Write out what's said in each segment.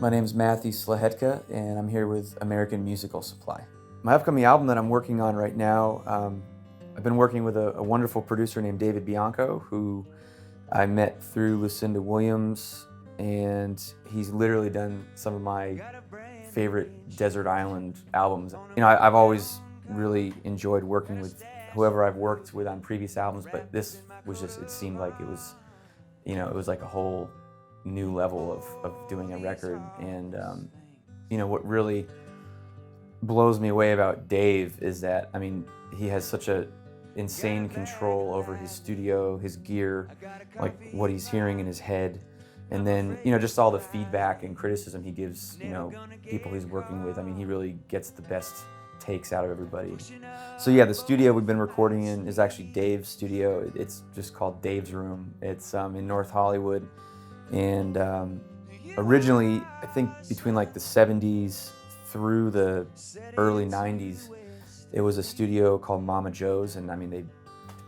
My name is Matthew Szlachetka, and I'm here with American Musical Supply. My upcoming album that I'm working on right now, I've been working with a wonderful producer named David Bianco, who I met through Lucinda Williams, and he's literally done some of my favorite desert island albums. I've always really enjoyed working with whoever I've worked with on previous albums, but this was just, it seemed like it was, it was like a whole new level of doing a record. And what really blows me away about Dave is that, he has such a insane control over his studio, his gear, like what he's hearing in his head, and then just all the feedback and criticism he gives people he's working with. He really gets the best takes out of everybody. So yeah, the studio we've been recording in is actually Dave's studio. It's just called Dave's Room. It's in North Hollywood, and originally, I think between like the 70s through the early 90s, it was a studio called Mama Joe's, and they've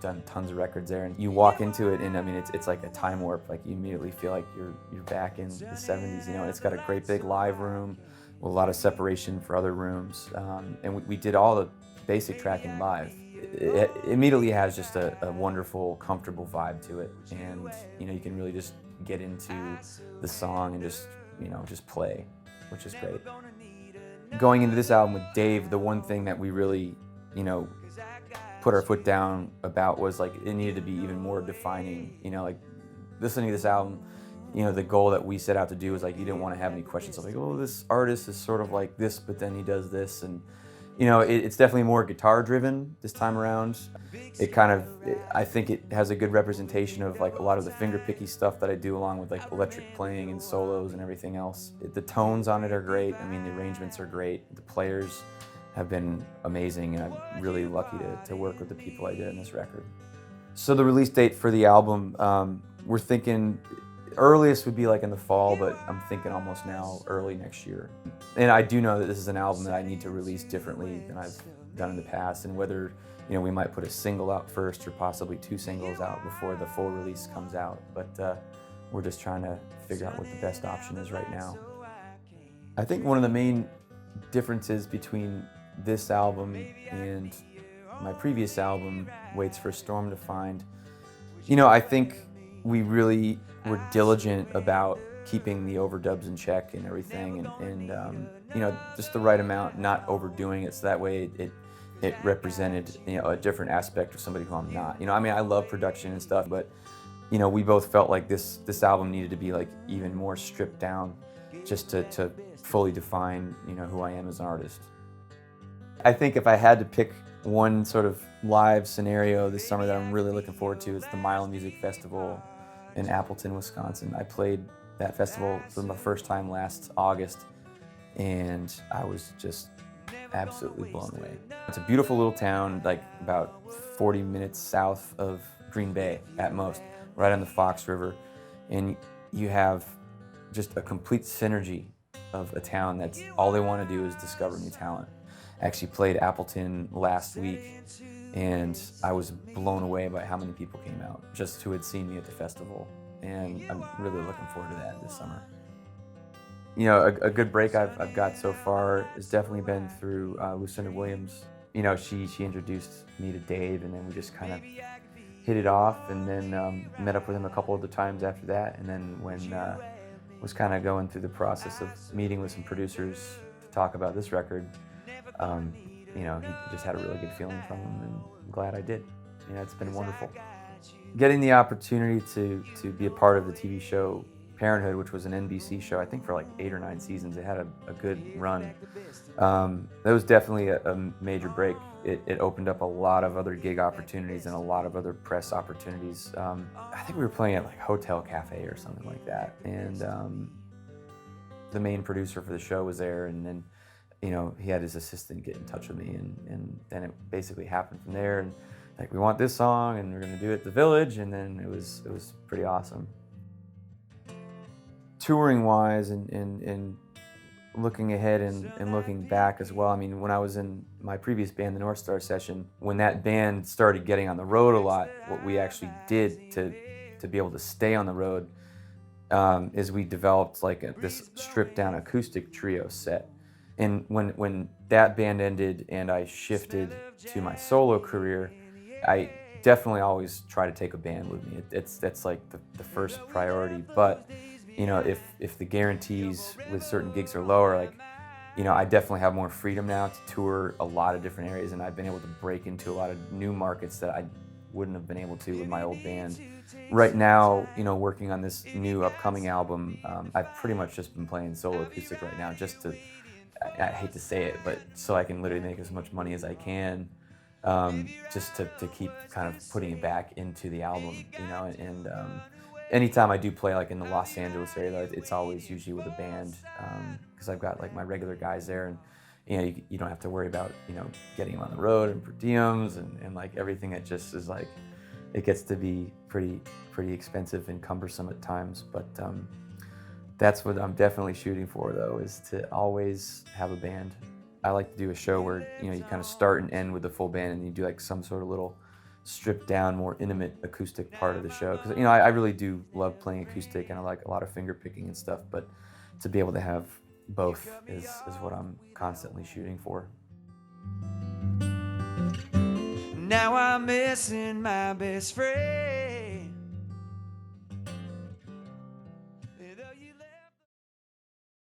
done tons of records there. And you walk into it, and it's like a time warp. Like, you immediately feel like you're back in the 70s. It's got a great big live room with a lot of separation for other rooms, and we did all the basic tracking live. It immediately has just a wonderful, comfortable vibe to it, and you can really just get into the song and just play, which is great. Going into this album with Dave, the one thing that we really, put our foot down about was like it needed to be even more defining. Like listening to this album, the goal that we set out to do was like you didn't want to have any questions of like, oh, this artist is sort of like this, but then he does this, and it's definitely more guitar driven this time around. I think it has a good representation of like a lot of the finger picky stuff that I do, along with like electric playing and solos and everything else. The tones on it are great. The arrangements are great. The players have been amazing, and I'm really lucky to work with the people I did in this record. So the release date for the album, we're thinking earliest would be like in the fall, but I'm thinking almost now early next year. And I do know that this is an album that I need to release differently than I've done in the past, and whether we might put a single out first or possibly 2 singles out before the full release comes out. But we're just trying to figure out what the best option is right now. I think one of the main differences between this album and my previous album, Waits for a Storm to Find, I think we really were diligent about keeping the overdubs in check and everything, and just the right amount, not overdoing it, so that way it represented a different aspect of somebody who I'm not. I love production and stuff, but we both felt like this album needed to be like even more stripped down, just to fully define who I am as an artist. I think if I had to pick one sort of live scenario this summer that I'm really looking forward to, it's the Mile Music Festival in Appleton, Wisconsin. I played that festival for the first time last August, and I was just absolutely blown away. It's a beautiful little town, like about 40 minutes south of Green Bay at most, right on the Fox River, and you have just a complete synergy of a town that's all they want to do is discover new talent. I actually played Appleton last week, and I was blown away by how many people came out, just who had seen me at the festival, and I'm really looking forward to that this summer. A good break I've got so far has definitely been through Lucinda Williams. She introduced me to Dave, and then we just kind of hit it off, and then met up with him a couple of the times after that, and then when was kind of going through the process of meeting with some producers to talk about this record, he just had a really good feeling from him, and I'm glad I did. It's been wonderful. Getting the opportunity to be a part of the TV show Parenthood, which was an NBC show, I think for like 8 or 9 seasons. It had a good run. That was definitely a major break. It opened up a lot of other gig opportunities and a lot of other press opportunities. I think we were playing at like Hotel Cafe or something like that, and the main producer for the show was there, and then he had his assistant get in touch with me, and then it basically happened from there. And like, we want this song, and we're going to do it at the Village, and then it was pretty awesome. Touring wise, and looking ahead and looking back as well. When I was in my previous band, the North Star Session, when that band started getting on the road a lot, what we actually did to be able to stay on the road, is we developed like this stripped down acoustic trio set. And when that band ended and I shifted to my solo career, I definitely always try to take a band with me. That's like the first priority. But if the guarantees with certain gigs are lower, like I definitely have more freedom now to tour a lot of different areas, and I've been able to break into a lot of new markets that I wouldn't have been able to with my old band. Right now, working on this new upcoming album, I've pretty much just been playing solo acoustic right now, just to, I hate to say it, but so I can literally make as much money as I can, just to keep kind of putting it back into the album, and anytime I do play like in the Los Angeles area, though, it's always usually with a band, because I've got like my regular guys there, and you don't have to worry about getting them on the road and per diems and like everything. It just is like, it gets to be pretty expensive and cumbersome at times, but that's what I'm definitely shooting for, though, is to always have a band. I like to do a show where you kind of start and end with the full band, and you do like some sort of little stripped down, more intimate acoustic part of the show, because I really do love playing acoustic, and I like a lot of finger picking and stuff, but to be able to have both is what I'm constantly shooting for. Now I'm missing my best friend.